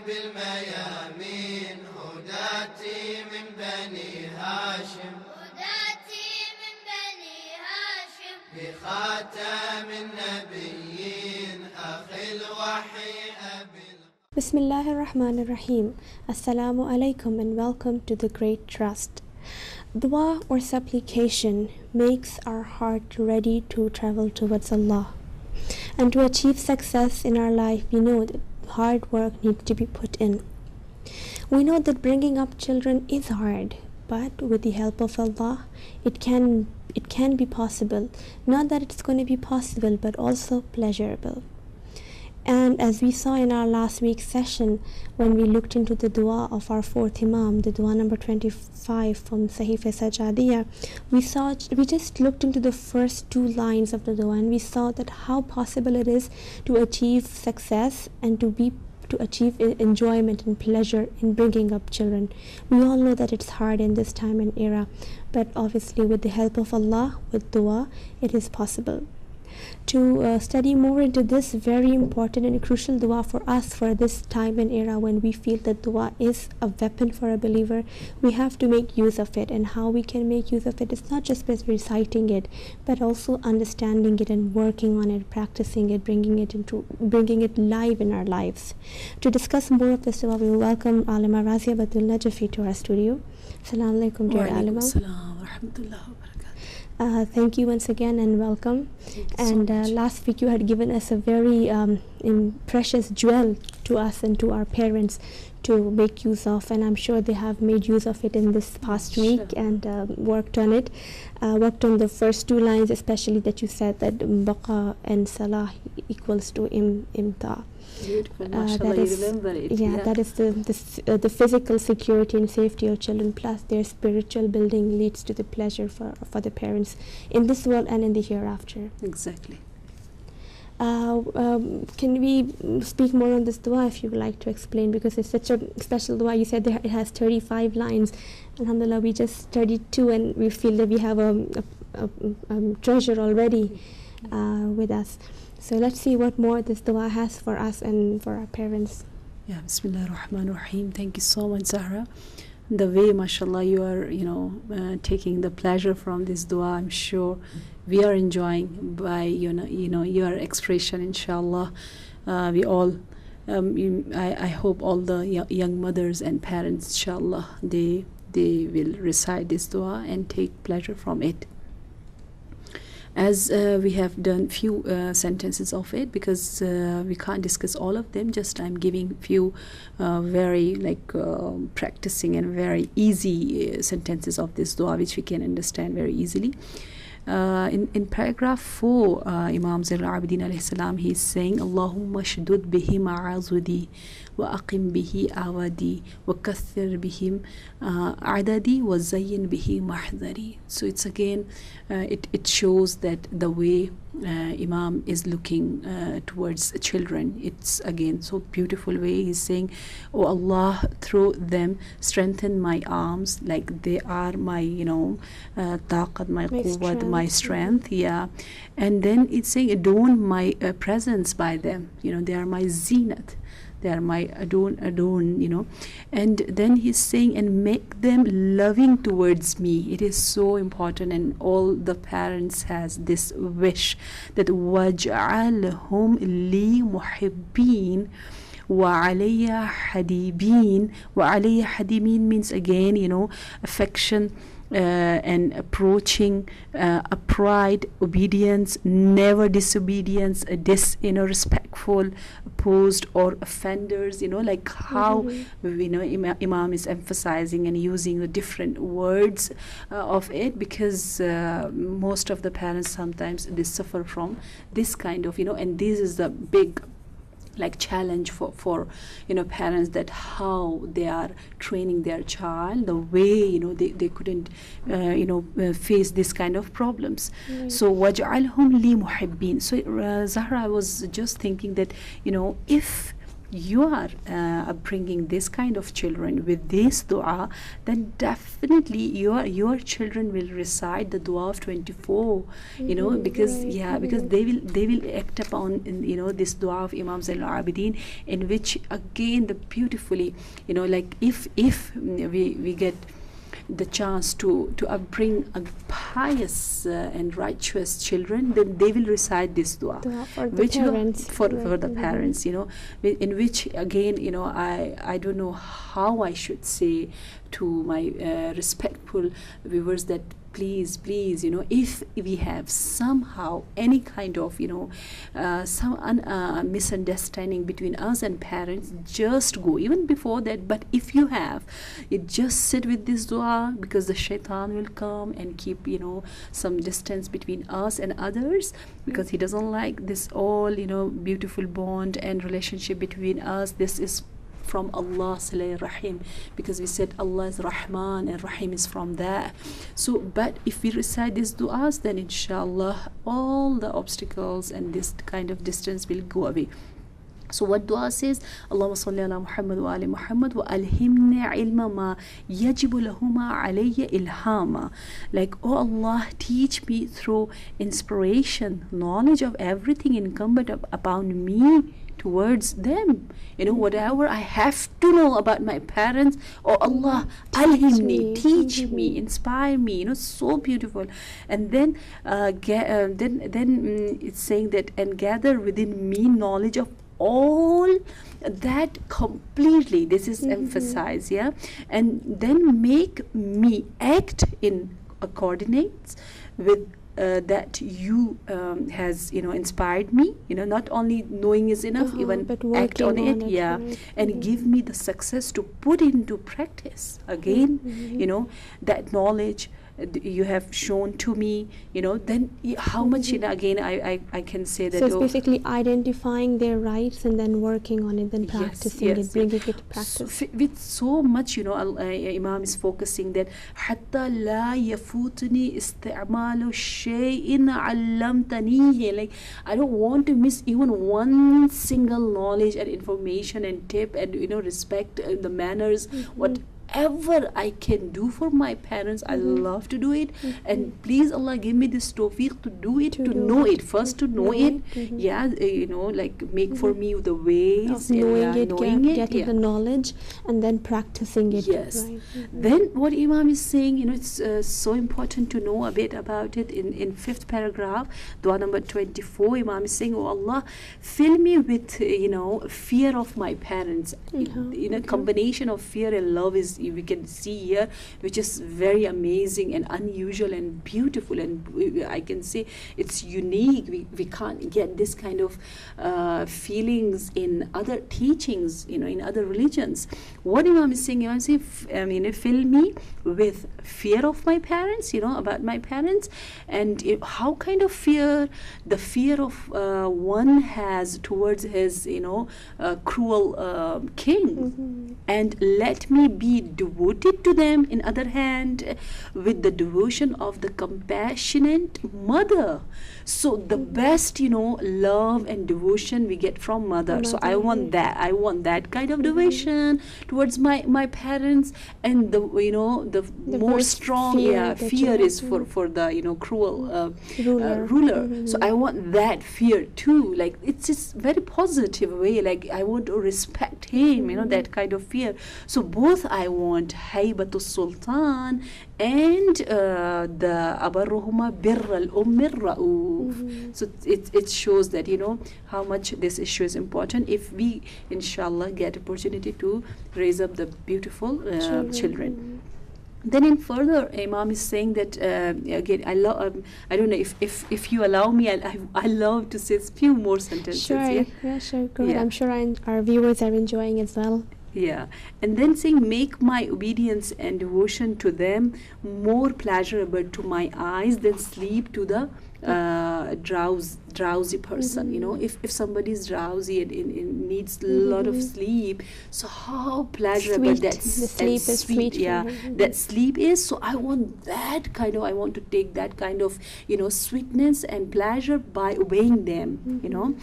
بالميامين هداتي من بني هاشم بخاتم النبيين أخي الوحي أبي. Bismillahir Rahmanir Rahim. Assalamu alaikum and welcome to the Great Trust. Dua or supplication makes our heart ready to travel towards Allah. And to achieve success in our life, we know that hard work needs to be put in. We know that bringing up children is hard, but with the help of Allah, it can be possible. Not that it's going to be possible, but also pleasurable. And as we saw in our last week's session, when we looked into the dua of our fourth Imam, the dua number 25 from Sahifa Sajadiyah, we just looked into the first two lines of the dua, and we saw that how possible it is to achieve success and to achieve enjoyment and pleasure in bringing up children. We all know that it's hard in this time and era, but obviously with the help of Allah, with dua, it is possible. To study more into this very important and crucial dua for us for this time and era, when we feel that dua is a weapon for a believer, we have to make use of it. And how we can make use of it is not just by reciting it, but also understanding it and working on it, practicing it, bringing it live in our lives. To discuss more of this dua, we will welcome Alima Razia Batul Najafi to our studio. Assalamu alaikum, dear Alima. Thank you once again and welcome. And last week you had given us a very precious jewel to us and to our parents to make use of, and I'm sure they have made use of it in this past week and worked on it. Worked on the first two lines, especially that you said that baqa and salah equals to imta. Beautiful, mashallah, you remember it. Yeah, that is the physical security and safety of children, plus their spiritual building leads to the pleasure for the parents in this world and in the hereafter. Exactly. Can we speak more on this dua if you would like to explain, because it's such a special dua. You said it has 35 lines. Alhamdulillah, we just studied 2 and we feel that we have a treasure already with us. So let's see what more this dua has for us and for our parents. Yeah, Bismillah ar-Rahman ar-Rahim. Thank you so much, Zahra. The way, mashallah, you are, taking the pleasure from this dua, I'm sure we are enjoying by, your expression, inshallah. We all, I hope all the young mothers and parents, inshallah, they will recite this dua and take pleasure from it. As we have done few sentences of it, because we can't discuss all of them, just I'm giving few very practicing and very easy sentences of this dua which we can understand very easily. In paragraph 4, Imam Zain al-Abidin alayhi salam, he is saying, Allahumma shdud bihi ma'azudi wa aqim bihi awadi wa kathir bihim adadi wa zayyin bihi mahdari. So it's again, it shows that the way Imam is looking towards children, it's again so beautiful way. He's saying, oh Allah, through them strengthen my arms, like they are my taqat, my quwwat, my strength. Yeah. And then it's saying adorn my presence by them, they are my zinat, they are my adorn, and then he's saying, and make them loving towards me. It is so important, and all the parents has this wish that waj'alhum li muhibbin wa alayya hadibin. Wa alayya hadibin means again, affection and approaching, upright, obedience, never disobedience, respectful, opposed or offenders, like how Imam is emphasizing and using the different words of it, because most of the parents sometimes they suffer from this kind of, and this is the big challenge for parents, that how they are training their child, the way they couldn't face this kind of problems. So waj'alhum li muhibbin. So Zahra, I was just thinking that if you are bringing this kind of children with this dua, then definitely your children will recite the dua of 24, because because they will act upon this dua of Imam Zainul Abidin, in which again the beautifully, like if we get the chance to upbring a pious and righteous children, then they will recite this dua for the parents, for the parents, in which again, I don't know how I should say to my respectful viewers that please, if we have somehow any kind of some misunderstanding between us and parents, just go even before that. But if you have, you just sit with this dua, because the shaitan will come and keep some distance between us and others, because he doesn't like this all beautiful bond and relationship between us. This is from Allah Salih Rahim, because we said Allah is Rahman and Rahim is from that. So but if we recite these du'as, then inshallah all the obstacles and this kind of distance will go away. So what dua says? Allahumma salli ala Muhammad wa ali Muhammad wa alhimni ilma ma yajibu lahuma alayya ilhama. Like, oh Allah, teach me through inspiration knowledge of everything incumbent upon me towards them, whatever I have to know about my parents. Oh Allah, alhimni, teach me, inspire me. So beautiful. And then it's saying that, and gather within me knowledge of all that completely. This is emphasized, and then make me act in coordinates with that you has inspired me. Not only knowing is enough, even but act on it, right. and give me the success to put into practice again. That knowledge you have shown to me, then how much again I can say that. So it's basically identifying their rights and then working on it, then practicing it, bringing it to practice. So with so much, Imam is focusing that حتى لا يفوتني استعمال شيء علمتنيه. Like, I don't want to miss even one single knowledge and information and tip and respect the manners, whatever I can do for my parents, I love to do it. And please Allah, give me this tawfiq to do it, to know it first, to know it. Like make for me the ways of knowing getting the knowledge and then practicing it. Right. Then what Imam is saying, it's so important to know a bit about it. In fifth paragraph, dua number 24, Imam is saying, oh Allah, fill me with fear of my parents. Combination of fear and love is, we can see here, which is very amazing and unusual and beautiful, and I can say it's unique. We can't get this kind of feelings in other teachings, in other religions. What Imam is saying, fill me with fear of my parents, about my parents, and how kind of fear? The fear of one has towards his cruel king, and let me be devoted to them, in other hand, with the devotion of the compassionate mother. So the best love and devotion we get from mother. So I want that kind of devotion towards my parents. And the more strong fear is for the cruel ruler. So I want that fear too. Like, it's just very positive way, like I want to respect him, that kind of fear. So both I want Haybatul Sultan and the Abarruhuma Birral Ummir Ra'uf. So it shows that how much this issue is important if we inshallah get opportunity to raise up the beautiful children. Then in further, Imam is saying that again, I love. I don't know if you allow me, I love to say a few more sentences. Sure, sure, go ahead. I'm sure our viewers are enjoying as well. Yeah, and then saying, make my obedience and devotion to them more pleasurable to my eyes than sleep to the drowsy person, you know, if somebody is drowsy and needs a lot of sleep, so how pleasurable Sweet. that The sleep is sweet for yeah, him. that sleep is. So I want that kind of, I want to take that kind of, you know, sweetness and pleasure by obeying them, you know.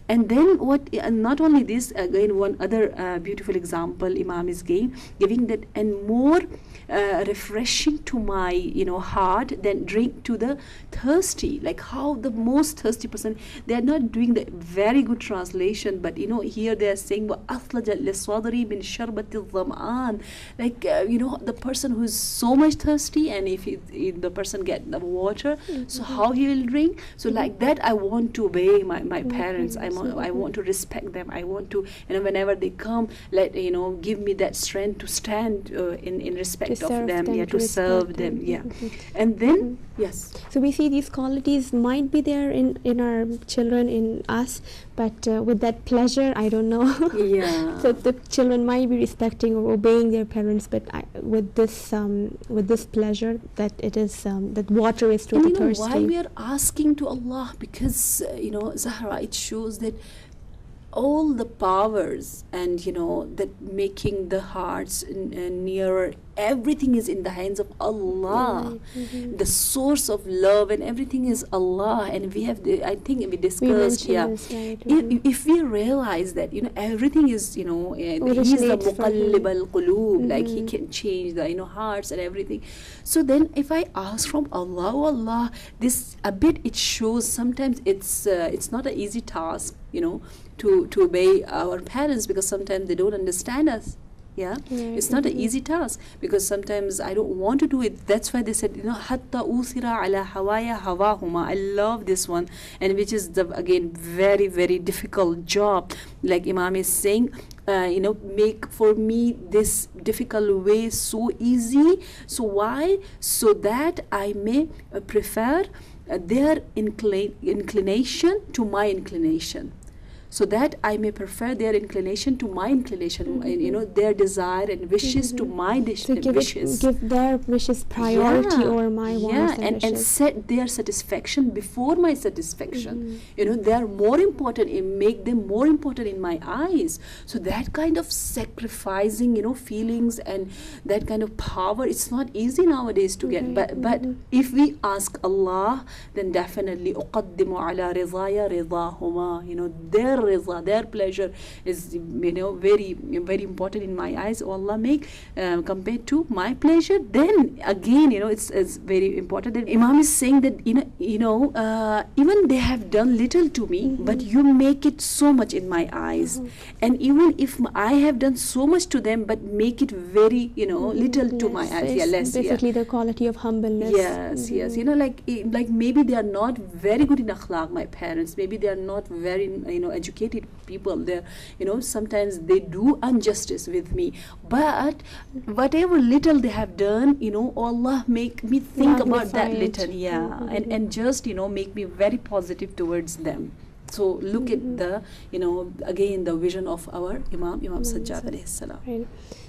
And then what, and not only this, again one other beautiful example Imam is giving that, and more refreshing to my, you know, heart than drink to the thirsty. Like how the most thirsty person, they are not doing the very good translation, but you know, here they are saying وَأَثْلَجَ لِلصَّدْرِ مِنْ شَرْبَةِ الظَّمْآنِ, like you know, the person who is so much thirsty, and if the person get the water, so how he will drink. So like that, I want to obey my parents. I want to respect them. I want to, you know, whenever they come, let, you know, give me that strength to stand in respect of them, yeah, to serve them, yeah. And then yes, so we see these qualities might be there in our children, in us, but with that pleasure, I don't know. yeah. So the children might be respecting or obeying their parents, but with this pleasure, that it is that water is to And the you know thirsty. why we are asking to Allah? Because you know, Zahra, it shows that all the powers and, you know, that making the hearts nearer, everything is in the hands of Allah. The source of love and everything is Allah. And we have I think we discussed, yeah, this, right? if we realize that, you know, everything is, you know, He's the Originates from muqallib al-qulub, like He can change the, you know, hearts and everything. So then if I ask from Allah, oh Allah, this a bit, it shows sometimes it's not an easy task, you know, to obey our parents, because sometimes they don't understand us. Yeah, it's not an easy task, because sometimes I don't want to do it. That's why they said, you know, hatta uthira ala hawaya hawahuma. I love this one, and which is the, again, very, very difficult job. Like Imam is saying, you know, make for me this difficult way so easy. So why? So that I may prefer their inclination to my inclination. So that I may prefer their inclination to my inclination, and, you know, their desire and wishes to my So wishes. give their wishes priority over my wants and and wishes. set their satisfaction before my satisfaction. You know, they are more important, and make them more important in my eyes. So that kind of sacrificing, you know, feelings and that kind of power, it's not easy nowadays to get. But if we ask Allah, then definitely أقدم على رضايا رضاهما. You know, their rida, their pleasure is, you know, very, very important in my eyes. Oh Allah, make compared to my pleasure, then again, you know, it's very important. And Imam is saying that, you know, even they have done little to me, but you make it so much in my eyes. And even if I have done so much to them, but make it very, you know, little to my eyes. Yeah, less. Basically, the quality of humbleness. Yes, yes. You know, like maybe they are not very good in akhlaq, my parents. Maybe they are not very, you know, educated people. They're, you know, sometimes they do injustice with me. But whatever little they have done, you know, Allah make me think about that little. Yeah. And just, you know, make me very positive towards them. So look at the, you know, again, the vision of our Imam Sajjad alayhi salam. Right.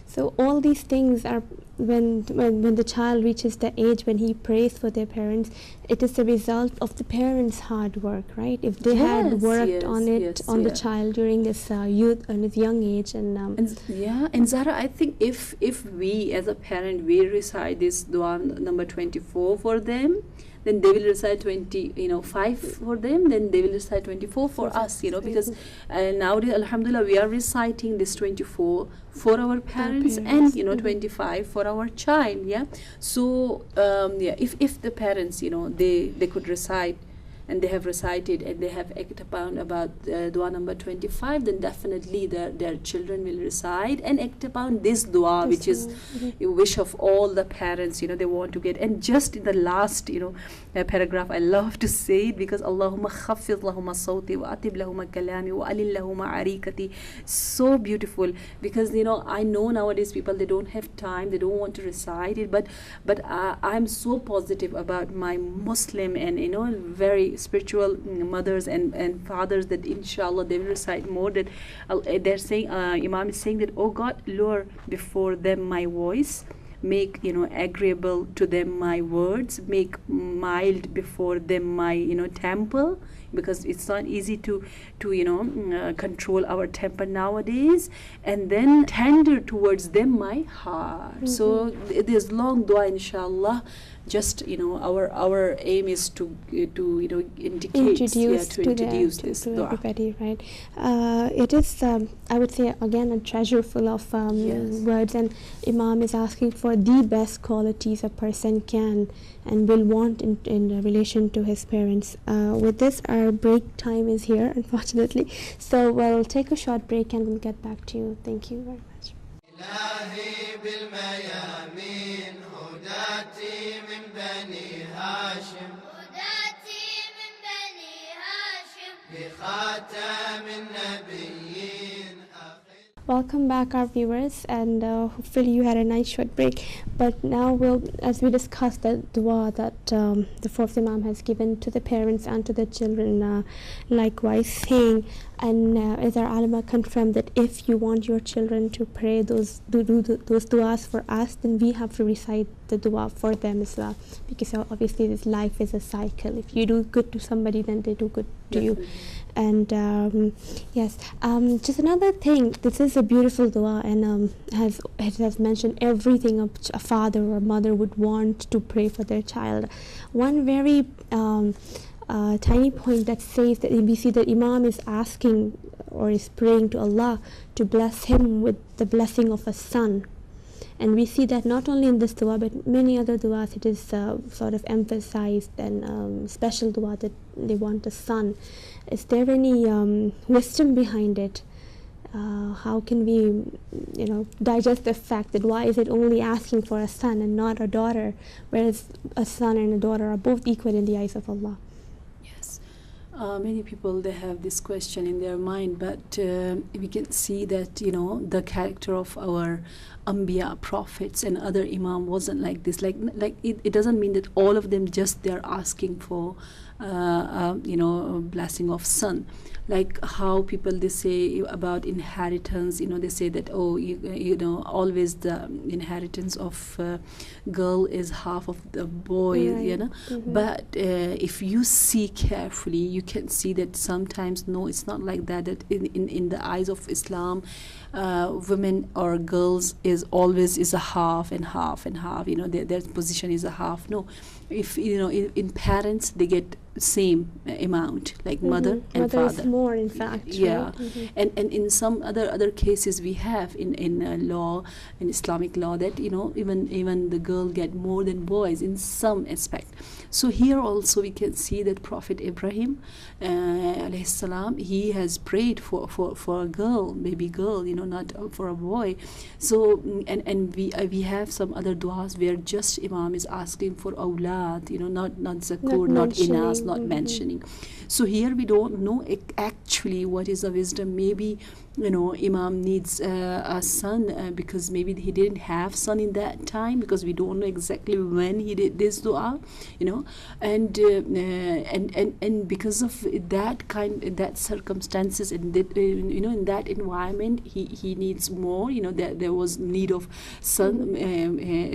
So all these things are when the child reaches the age when he prays for their parents, it is the result of the parents' hard work, right? If they had worked on it, on the child during this youth and his young age, and Zara, I think if we as a parent, we recite this dua number 24 for them, then they will recite 5 for them, then they will recite 24 for us, you know, because nowadays, alhamdulillah, we are reciting this 24 for our parents, and, you know, 25 for our child, yeah. So, if the parents, you know, they could recite, and they have recited, and they have acted upon about dua number 25, then definitely their children will recite and act upon this dua, which is a wish of all the parents, you know, they want to get. And just in the last, you know, paragraph, I love to say it, because Allahumma khaffid lahuma sawti wa atib lahuma kalami wa alil lahuma arikati. So beautiful, because, you know, I know nowadays people, they don't have time, they don't want to recite it, but I'm so positive about my Muslim and, you know, very spiritual mothers and fathers, that inshallah they will recite more. That they're saying, Imam is saying that, oh God, lower before them my voice, make agreeable to them my words, make mild before them my temper, because it's not easy to control our temper nowadays, and then tender towards them my heart. So there's long dua, inshallah. Just our aim is to indicate, introduce this to dua. everybody, right? It is I would say again a treasure full of words, and Imam is asking for the best qualities a person can and will want in relation to his parents. With this, our break time is here, unfortunately, so we'll take a short break and we'll get back to you. Thank you very much. إلهي بالميامين هداتي من بني هاشم، هداتي من بني هاشم بخاتم النبيين. Welcome back, our viewers, and hopefully you had a nice short break. But now as we discussed the dua that the fourth Imam has given to the parents and to the children, likewise saying, and as our ulama confirmed that if you want your children to pray those duas for us, then we have to recite the dua for them as well, because obviously this life is a cycle. If you do good to somebody, then they do good to you. And yes, just another thing, this is a beautiful dua, and it has mentioned everything a father or mother would want to pray for their child. One very tiny point that says that we see that Imam is asking or is praying to Allah to bless him with the blessing of a son. And we see that not only in this dua but many other duas, it is sort of emphasized, and special dua that they want a son. Is there any wisdom behind it? How can we digest the fact that why is it only asking for a son and not a daughter, whereas a son and a daughter are both equal in the eyes of Allah? Yes, many people, they have this question in their mind, but we can see that the character of our Anbiya, prophets and other Imam wasn't like this. Like it doesn't mean that all of them just they're asking for blessing of son. Like how people, they say about inheritance, they say that always the inheritance of girl is half of the boy, Right. But if you see carefully, you can see that sometimes no, it's not like that. That in the eyes of Islam, women or girls is always is a half and half and half. Their position is a half. No, if in parents they get same amount, like mother and Mother father. is more, in fact. Yeah, Right? and in some other cases we have in law, in Islamic law, that even the girl get more than boys in some aspect. So here also we can see that Prophet Ibrahim alayhi salam, he has prayed for a girl, baby girl, not for a boy. So and we have some other duas where just Imam is asking for awlad, not zakur, not inas, not mentioning. So here we don't know actually what is the wisdom. Maybe Imam needs a son because maybe he didn't have son in that time, because we don't know exactly when he did this dua, and because of that circumstances, and that in that environment he needs more. There was need of son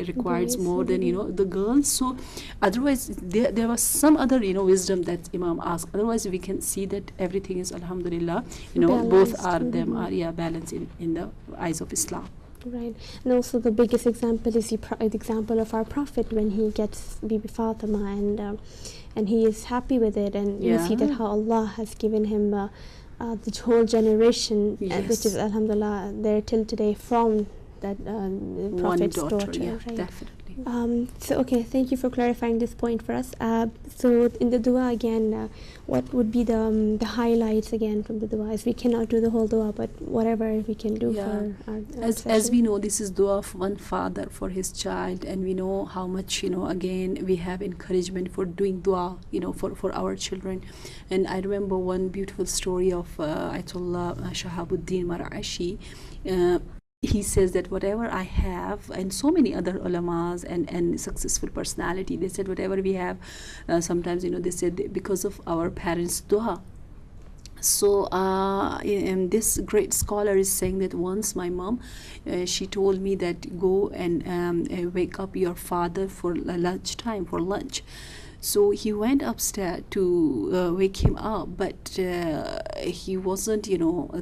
requires more than the girls. So otherwise there was some other wisdom that Imam asked. Otherwise we can see that everything is alhamdulillah, both are them are balanced in the eyes of Islam. Right. And also the biggest example is the example of our Prophet when he gets Bibi Fatima, and he is happy with it, and you see that how Allah has given him the whole generation, which is alhamdulillah there till today from that Prophet's daughter. Right? Definitely. So okay, thank you for clarifying this point for us. So in the dua again, what would be the highlights again from the dua? As we cannot do the whole dua, but whatever we can do for our as we know, this is dua of one father for his child, and we know how much again we have encouragement for doing dua for our children. And I remember one beautiful story of Ayatollah Shahabuddin Marashi. He says that whatever I have, and so many other ulamas and successful personality, they said whatever we have, sometimes they said because of our parents' dua. So and this great scholar is saying that once my mom, she told me that go and wake up your father for lunchtime, for lunch. So he went upstairs to wake him up, but he wasn't,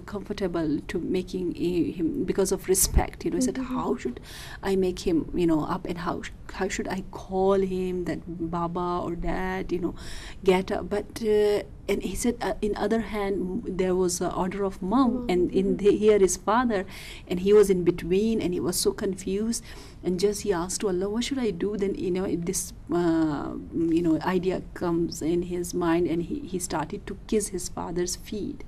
comfortable to making him, because of respect. He said, how should I make him, up, and how should I call him that Baba or Dad, get up? But and he said, in other hand, there was an order of mom, and here is father, and he was in between, and he was so confused. And just he asked to Allah, what should I do? Then if this idea comes in his mind, and he started to kiss his father's feet.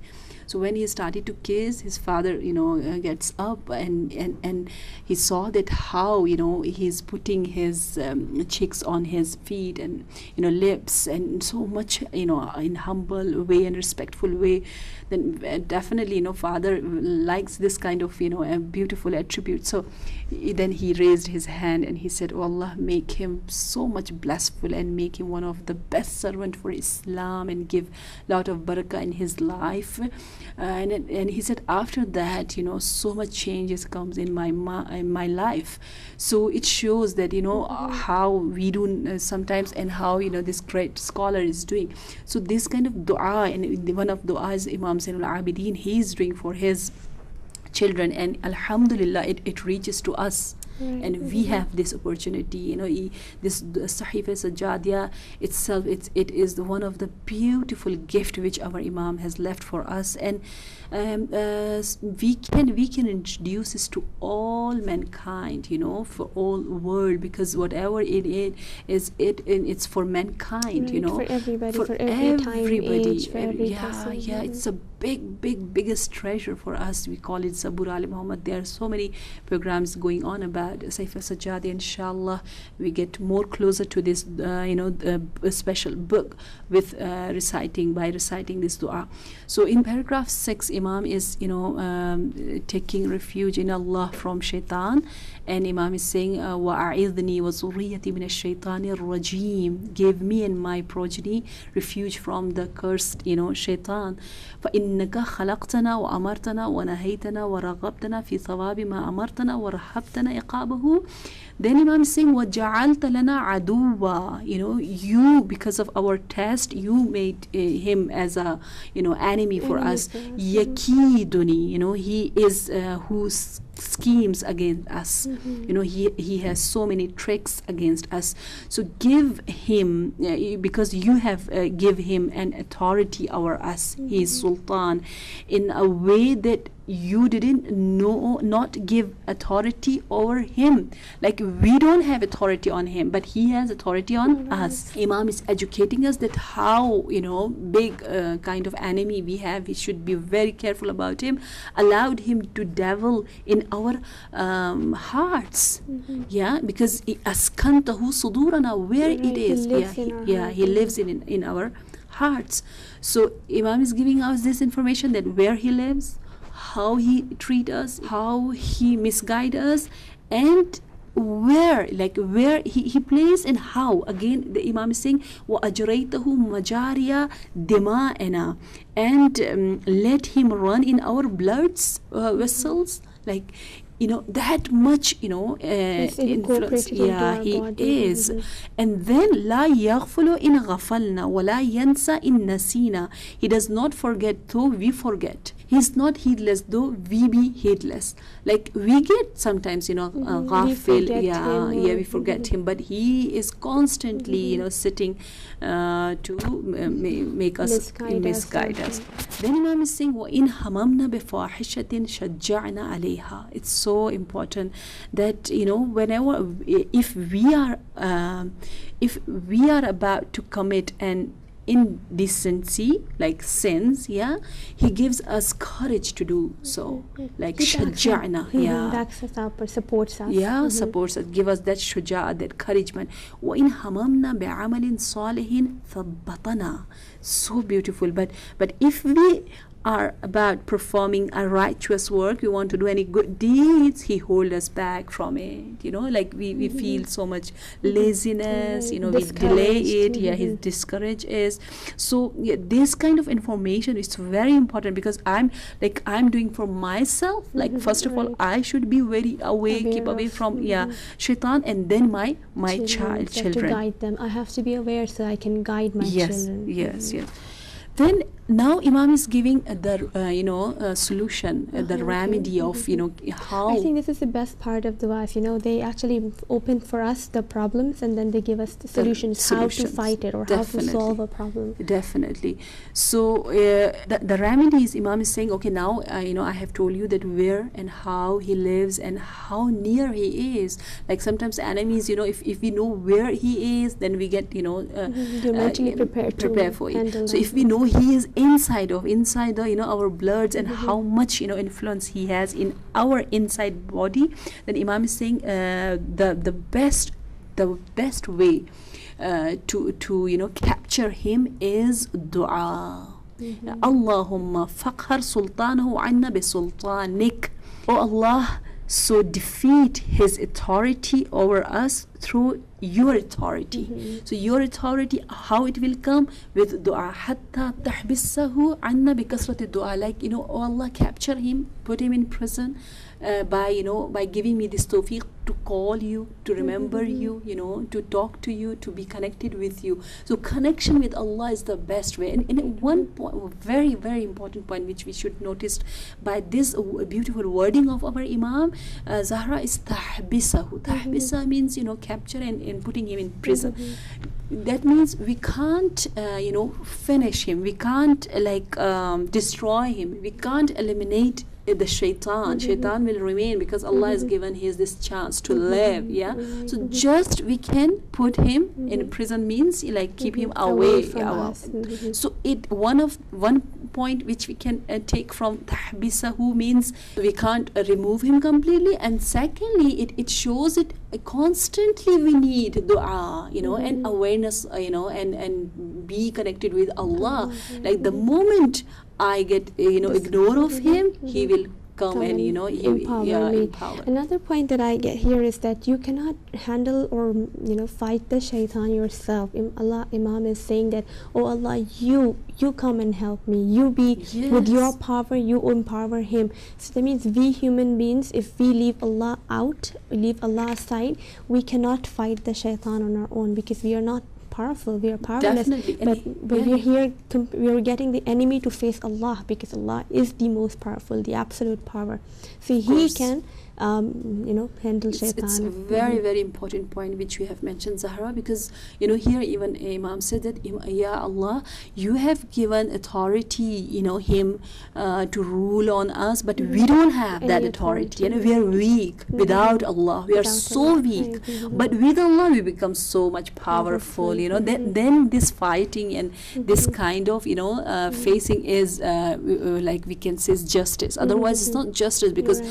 So when he started to kiss, his father gets up, and he saw that how he's putting his cheeks on his feet, and lips, and so much in humble way and respectful way. Then definitely father likes this kind of a beautiful attribute. So then he raised his hand and he said, oh Allah, make him so much blessful, and make him one of the best servant for Islam, and give lot of barakah in his life. And he said, after that so much changes comes in my life. So it shows that how we do sometimes, and how this great scholar is doing. So this kind of dua, and one of du'as Imam Zainul Abidin he is doing for his children, and alhamdulillah it reaches to us. Right. And we have this opportunity, this Sahifa Sajjadia itself, it is one of the beautiful gift which our Imam has left for us. And we can introduce this to all mankind, for all world, because whatever it is, it's for mankind, Right, for everybody, for every time, age, for every person. It's a biggest treasure for us. We call it Sabur Ali Muhammad. There are so many programs going on about Saif Sajjadi. Inshallah, we get more closer to this a special book with reciting this dua. So in paragraph 6, Imam is taking refuge in Allah from shaitan, and Imam is saying wa'a'idhni wa zurriyati min ash-shaytanir rajim, give me and my progeny refuge from the cursed shaitan. فإنك خلقتنا وأمرتنا ونهيتنا ورغبتنا في ثواب ما أمرتنا ورهبتنا عقابه. Then Imam is saying وَجَعَلْتَ لَنَا عَدُوًّا, you, because of our test, you made him as a enemy for us. يَكِيدُنِي, he is who schemes against us. He has so many tricks against us. So give him, because you have give him an authority over us. He is Sultan, in a way that you didn't not give authority over him. Like we don't have authority on him, but he has authority on us. Imam is educating us that how big kind of enemy we have. We should be very careful about him. Allowed him to devil in our hearts. Because askantahu sudurana, where it is. He lives in our hearts. So Imam is giving us this information, that where he lives, how he treat us, how he misguide us, and where he plays, and how. Again, the Imam is saying وَأَجْرَيْتَهُ مَجَارِيَ دِمَاءَنَا, and let him run in our bloods vessels, that much influence. He is. And then لا يغفل إن غفلنا ولا ينسى إن نسينا, he does not forget though we forget. He's not heedless though we be heedless. Like we get sometimes ghafil, we forget him, but he is constantly sitting to make us misguide us. Then Imam is saying وَإِنْ هَمَمْنَا بِفَاحِشَةٍ شَجَّعْنَا عَلَيْهَا. It's so important that whenever if we are about to commit an indecency, like sins, he gives us courage to do so, like shaja'na, backs us up or supports us, supports us, give us that shuja'a, that encouragement. وَإِنْ هَمَمْنَا بِعَمَلٍ صَالِحٍ ثَبَّطَنَا. So beautiful. But if we are about performing a righteous work, we want to do any good deeds, he hold us back from it. Like we feel so much laziness, we delay it. He's discouraged is. So this kind of information is very important, because I'm doing for myself. Like first of all, I should be very awake, keep away from shaitan, and then my children. To guide them, I have to be aware so I can guide my children. Yes. Then now Imam is giving the solution, the remedy of how. I think this is the best part of du'as. They actually open for us the problems, and then they give us the solutions, how to fight it, or Definitely. how to solve a problem. Definitely. So the remedy is, Imam is saying, okay, now I have told you that where and how he lives and how near he is. Like sometimes enemies, if we know where he is, then we get You're mentally prepared for it. handle So them. if we know he is inside the our bloods, and how much influence he has in our inside body, then Imam is saying the best way to capture him is dua. Allahumma faqhar sultanahu anna bi sultanik. Oh Allah, so defeat his authority over us through your authority. So your authority, how it will come? With dua. Hatta tahbissahu anna bi kasrati dua. Like, oh Allah, capture him, put him in prison by giving me this tawfiq to call you, to remember you, to talk to you, to be connected with you. So connection with Allah is the best way. And one point, very, very important point which we should notice by this beautiful wording of our Imam Zahra is tahbisahu. Tahbisa means capture and putting him in prison. That means we can't finish him, we can't destroy him, we can't eliminate the shaitan. Shaitan will remain, because Allah has given his this chance to live. So just we can put him in prison, means keep him away from us. So one point which we can take from tahbisahu means we can't remove him completely, and secondly it shows it constantly we need dua, and awareness, and be connected with Allah. Like the moment I get ignore of him, he will come and empower. Another point that I get here is that you cannot handle or fight the shaitan yourself. Imam is saying that, oh Allah, you come and help me, you be with your power, you empower him. So that means we human beings, if we leave Allah out, leave Allah aside, we cannot fight the shaitan on our own, because we are not powerful, we are powerless. But we're here, we're getting the enemy to face Allah, because Allah is the most powerful, the absolute power. So he can handle shaitan. It's a very, very important point which we have mentioned, Zahra, because here even Imam said that, Ya Allah, you have given authority him to rule on us, but we don't have that authority. We are weak without Allah, we are so weak, but with Allah we become so much powerful. Then this fighting and this kind of facing is like we can say is justice. Otherwise it's not justice, because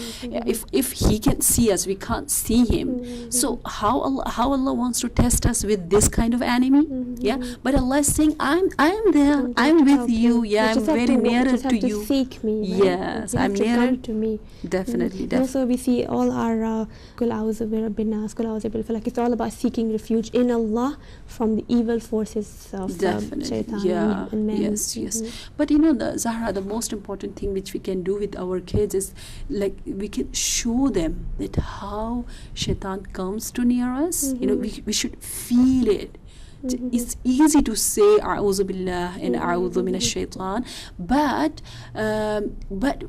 if he can see us, we can't see him. So how Allah wants to test us with this kind of enemy? But Allah is saying, I'm there, I'm with you. I'm very nearer to you. To seek me. Yes, I'm nearer to me. Definitely. Also, we see all our Qul a'udhu bi rabbin nas, Qul a'udhu bil falaq. It's all about seeking refuge in Allah from the evil forces of shaitan and men. Yes. But Zahra, the most important thing which we can do with our kids is we can show them that how shaitan comes to near us. We should feel it. It's easy to say a'udhu billah and a'udhu minash shaitan, but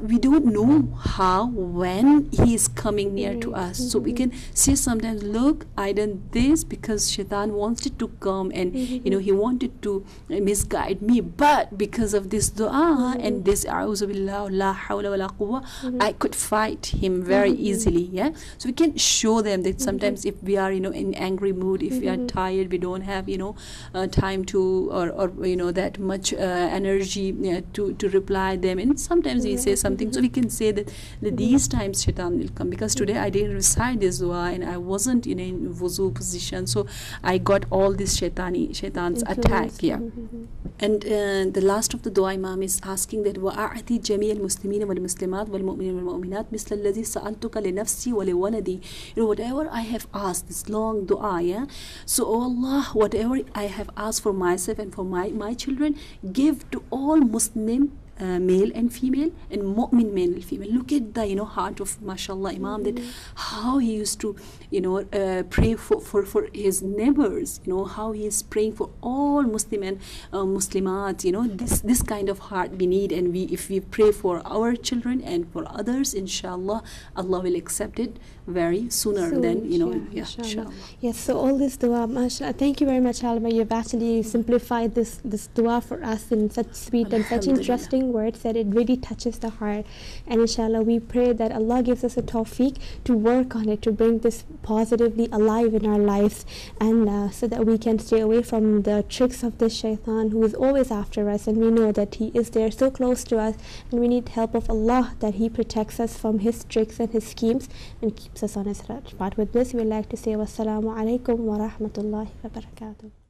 we don't know how, when he is coming near to us. So we can say sometimes, look, I done this because shaitan wanted to come and he wanted to misguide me, but because of this dua and this a'udhu billah la hawla wa la quwwa, I could fight him very easily. So we can show them that sometimes if we are in angry mood, if we are tired, we don't have time to, or that much energy to reply them. And sometimes we say something, so we can say that these times shaitan will come, because today I didn't recite this dua and I wasn't in a wuzu position, so I got all this shaitan's attack. And the last of the dua Imam is asking that وَأَعْتِ جَمِيعَ الْمُسْلِمِينَ وَالْمُسْلِمَاتِ وَالْمُؤْمِنِينَ وَالْمُؤْمِنَاتِ مِثْلَ الَّذِي سَأَلْتُكَ لِنَفْسِي وَلِوَلَدِي. Whatever I have asked, this long dua, so oh Allah, whatever I have asked for myself and for my children, give to all Muslim male and female, and mu'min male and female. Look at the heart of mashallah Imam, that how he used to pray for his neighbors, how he is praying for all Muslim and Muslimat. This kind of heart we need, and if we pray for our children and for others, inshallah Allah will accept it very sooner than inshallah. Yes, so all this dua, mashallah, thank you very much, Halima. You've actually simplified this dua for us in such sweet and such interesting words that it really touches the heart. And inshallah we pray that Allah gives us a tawfiq to work on it, to bring this positively alive in our lives, and so that we can stay away from the tricks of this shaitan, who is always after us, and we know that he is there so close to us, and we need help of Allah that he protects us from his tricks and his schemes and keeps us on his path. With this we would like to say wassalamu alaikum wa rahmatullahi wa barakatuh.